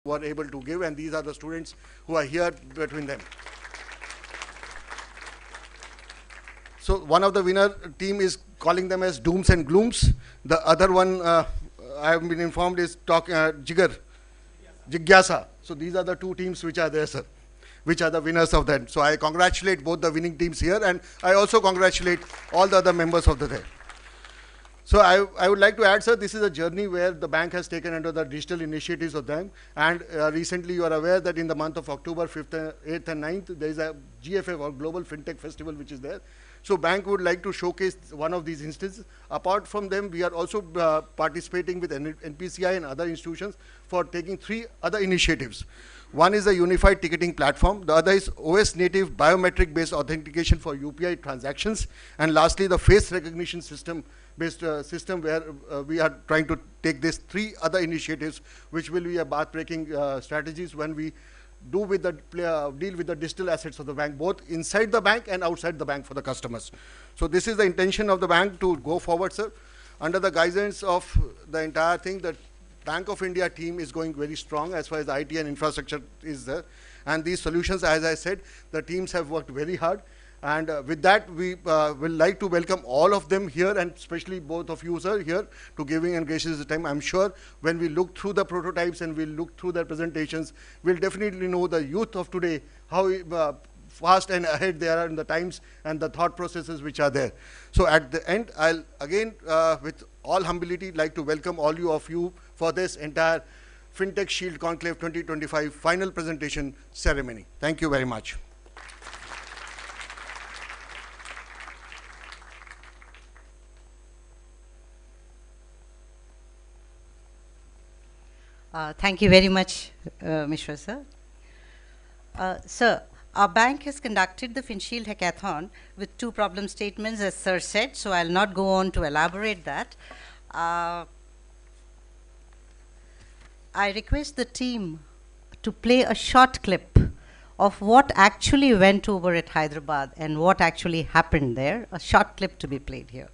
were able to give, and these are the students who are here between them. So one of the winner team is calling them as Dooms and Glooms. The other one, I have been informed, is Jigyasa. So these are the two teams which are there, sir, which are the winners of that. So I congratulate both the winning teams here, and I also congratulate all the other members of the day. So I would like to add, sir, this is a journey where the bank has taken under the digital initiatives of them. And recently you are aware that in the month of October 5th, 8th and 9th, there is a GFF or Global FinTech Festival which is there. So bank would like to showcase one of these instances. Apart from them, we are also participating with NPCI and other institutions for taking 3 other initiatives. One is a unified ticketing platform. The other is OS native biometric based authentication for UPI transactions. And lastly, the face recognition system based system where we are trying to take these 3 other initiatives, which will be a path-breaking strategies when we deal with the digital assets of the bank, both inside the bank and outside the bank for the customers. So this is the intention of the bank to go forward, sir. Under the guidance of the entire thing, the Bank of India team is going very strong as far as IT and infrastructure is there. And these solutions, as I said, the teams have worked very hard. And with that, we will like to welcome all of them here, and especially both of you, sir, here to giving and gracious time. I'm sure when we look through the prototypes and we'll look through their presentations, we'll definitely know the youth of today, how fast and ahead they are in the times and the thought processes which are there. So at the end, I'll again, with all humility, like to welcome all of you for this entire FinTech Shield Conclave 2025 final presentation ceremony. Thank you very much. Thank you very much, Mishra sir. Sir, our bank has conducted the Finshield Hackathon with 2 problem statements, as sir said, so I'll not go on to elaborate that. I request the team to play a short clip of what actually went over at Hyderabad and what actually happened there. A short clip to be played here.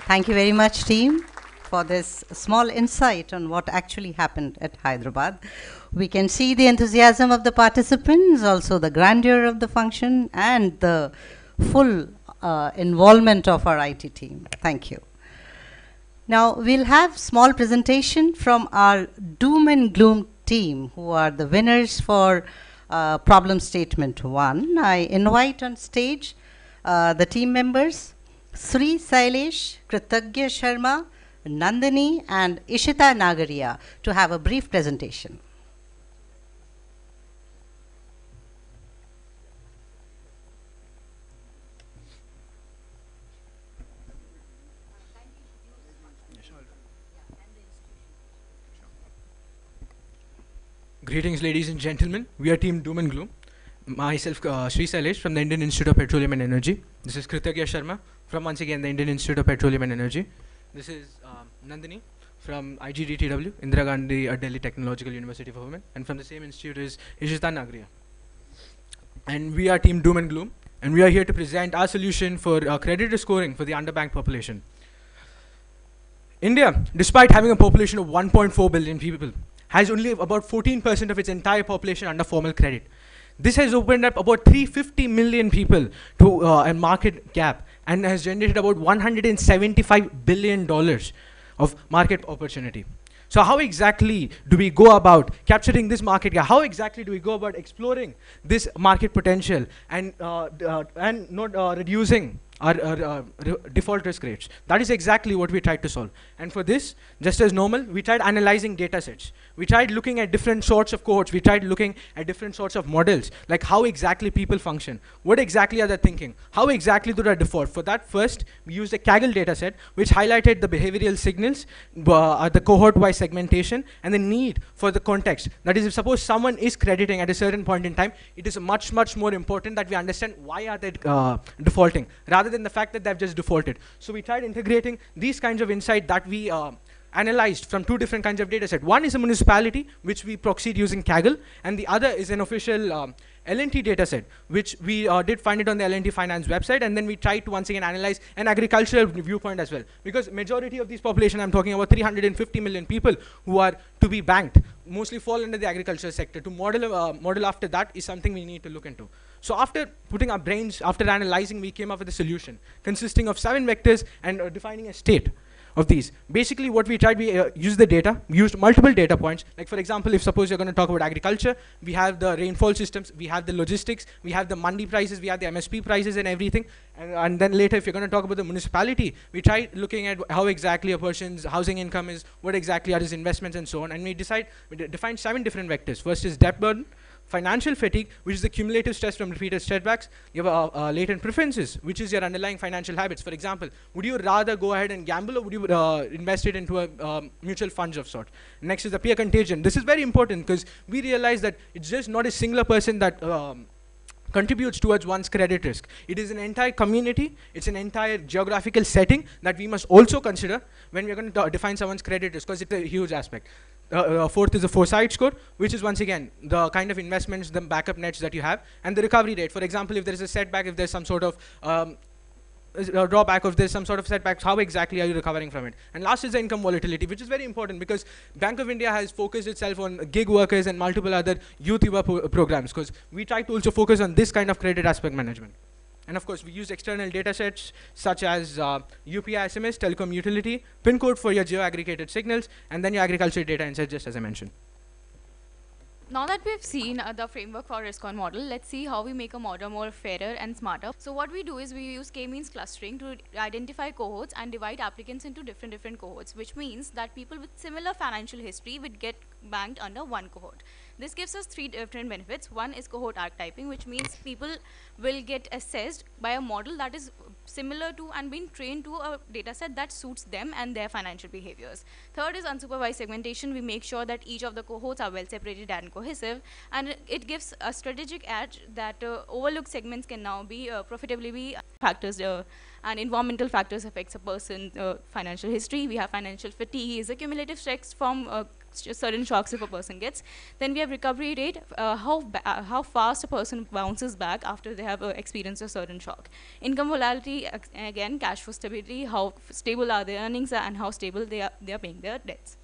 Thank you very much, team, for this small insight on what actually happened at Hyderabad. We can see the enthusiasm of the participants, also the grandeur of the function, and the full involvement of our IT team. Thank you. Now, we'll have small presentation from our Doom and Gloom team, who are the winners for problem statement 1. I invite on stage the team members, Sri Sailesh, Kritagya Sharma, Nandini, and Ishita Nagaria, to have a brief presentation. Greetings, ladies and gentlemen. We are Team Doom and Gloom. Myself, Sri Sailesh from the Indian Institute of Petroleum and Energy. This is Kritagya Sharma from, once again, the Indian Institute of Petroleum and Energy. This is Nandini from IGDTW, Indira Gandhi Delhi Technological University for Women. And from the same institute is Ishita Nagaria. And we are Team Doom and Gloom. And we are here to present our solution for credit scoring for the underbanked population. India, despite having a population of 1.4 billion people, has only about 14% of its entire population under formal credit. This has opened up about 350 million people to a market gap and has generated about $175 billion of market opportunity. So how exactly do we go about capturing this market gap? How exactly do we go about exploring this market potential and not reducing our default risk rates? That is exactly what we tried to solve. And for this, just as normal, we tried analyzing data sets. We tried looking at different sorts of cohorts. We tried looking at different sorts of models, like how exactly people function. What exactly are they thinking? How exactly do they default? For that, first, we used a Kaggle data set, which highlighted the behavioral signals, the cohort-wise segmentation, and the need for the context. That is, if suppose someone is crediting at a certain point in time, it is much, much more important that we understand why are they defaulting, rather than the fact that they've just defaulted. So we tried integrating these kinds of insight that we analyzed from two different kinds of data set. One is a municipality, which we proxied using Kaggle, and the other is an official L&T data set, which we did find it on the L&T Finance website, and then we tried to once again analyze an agricultural viewpoint as well. Because majority of this population, I'm talking about 350 million people who are to be banked, mostly fall under the agricultural sector. To model after that is something we need to look into. So after putting our brains, after analyzing, we came up with a solution consisting of 7 vectors and defining a state of these. Basically what we tried, we used the data, we used multiple data points. Like for example, if suppose you're going to talk about agriculture, we have the rainfall systems, we have the logistics, we have the mandi prices, we have the MSP prices and everything. And then later, if you're going to talk about the municipality, we tried looking at how exactly a person's housing income is, what exactly are his investments and so on. And we defined 7 different vectors. First is debt burden, financial fatigue, which is the cumulative stress from repeated setbacks. You have latent preferences, which is your underlying financial habits. For example, would you rather go ahead and gamble, or would you invest it into a mutual funds of sort? Next is the peer contagion. This is very important because we realize that it's just not a singular person that contributes towards one's credit risk. It is an entire community, it's an entire geographical setting that we must also consider when we're going to define someone's credit risk, because it's a huge aspect. Fourth is the foresight score, which is once again the kind of investments, the backup nets that you have, and the recovery rate. For example, if there is a setback, if there's some sort of drawback, if there's some sort of setbacks, how exactly are you recovering from it? And last is the income volatility, which is very important because Bank of India has focused itself on gig workers and multiple other youth Yuva programs, because we try to also focus on this kind of credit aspect management. And of course, we use external data sets such as UPI SMS, telecom utility, PIN code for your geo-aggregated signals, and then your agricultural data insights, just as I mentioned. Now that we've seen the framework for risk-on model, let's see how we make a model more fairer and smarter. So what we do is we use k-means clustering to identify cohorts and divide applicants into different cohorts, which means that people with similar financial history would get banked under one cohort. This gives us 3 different benefits. One is cohort archetyping, which means people will get assessed by a model that is similar to and being trained to a data set that suits them and their financial behaviors. Third is unsupervised segmentation. We make sure that each of the cohorts are well separated and cohesive, and it gives a strategic edge that overlooked segments can now be profitably be factors, and environmental factors affects a person's financial history. We have financial fatigue, is a cumulative stress from certain shocks if a person gets. Then we have recovery rate, how fast a person bounces back after they have experienced a certain shock. Income volatility, again, cash flow stability, how stable are their earnings and how stable they are paying their debts.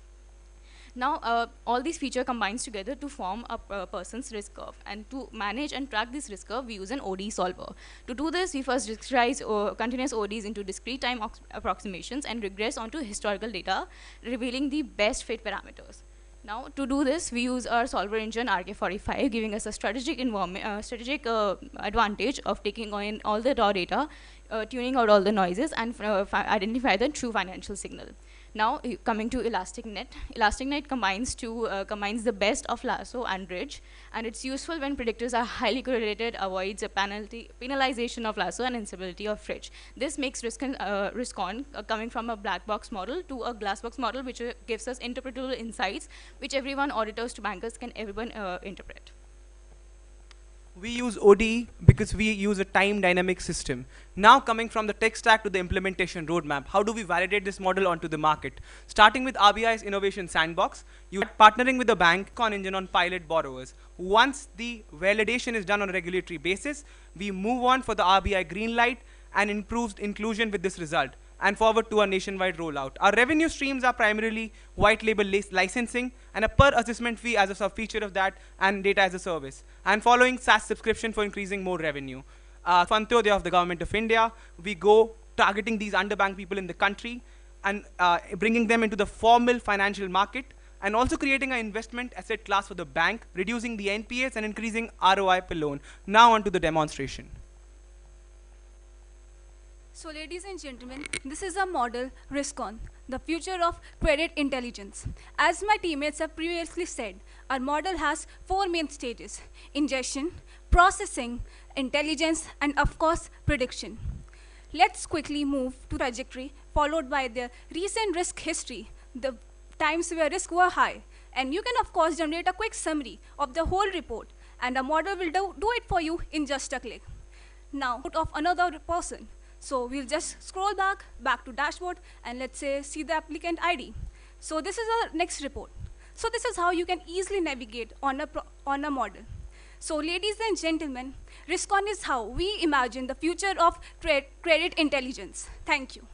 Now, all these features combines together to form a person's risk curve. And to manage and track this risk curve, we use an OD solver. To do this, we first discretize continuous ODs into discrete time approximations and regress onto historical data, revealing the best fit parameters. Now, to do this, we use our solver engine RK45, giving us a strategic advantage of taking in all the raw data, tuning out all the noises, and identify the true financial signal. Now, coming to ElasticNet. ElasticNet combines the best of Lasso and Ridge, and it's useful when predictors are highly correlated, avoids a penalization of Lasso and instability of Ridge. This makes risk-on coming from a black box model to a glass box model, which gives us interpretable insights, which everyone, auditors to bankers, can everyone interpret. We use ODE because we use a time dynamic system. Now coming from the tech stack to the implementation roadmap, how do we validate this model onto the market? Starting with RBI's Innovation Sandbox, you are partnering with the bank on engine on pilot borrowers. Once the validation is done on a regulatory basis, we move on for the RBI green light and improved inclusion with this result, and forward to a nationwide rollout. Our revenue streams are primarily white label licensing and a per assessment fee as a sub-feature of that, and data as a service. And following SaaS subscription for increasing more revenue. Fantodaya of the Government of India, we go targeting these underbanked people in the country and bringing them into the formal financial market, and also creating an investment asset class for the bank, reducing the NPAs and increasing ROI per loan. Now on to the demonstration. So ladies and gentlemen, this is a model RiskOn, the future of credit intelligence. As my teammates have previously said, our model has 4 main stages: ingestion, processing, intelligence, and of course, prediction. Let's quickly move to trajectory, followed by the recent risk history, the times where risks were high. And you can of course generate a quick summary of the whole report, and the model will do it for you in just a click. Now, of another person. So we'll just scroll back to dashboard, and let's say see the applicant ID. So this is our next report. So this is how you can easily navigate on a model. So ladies and gentlemen, RiskOn is how we imagine the future of credit intelligence. Thank you.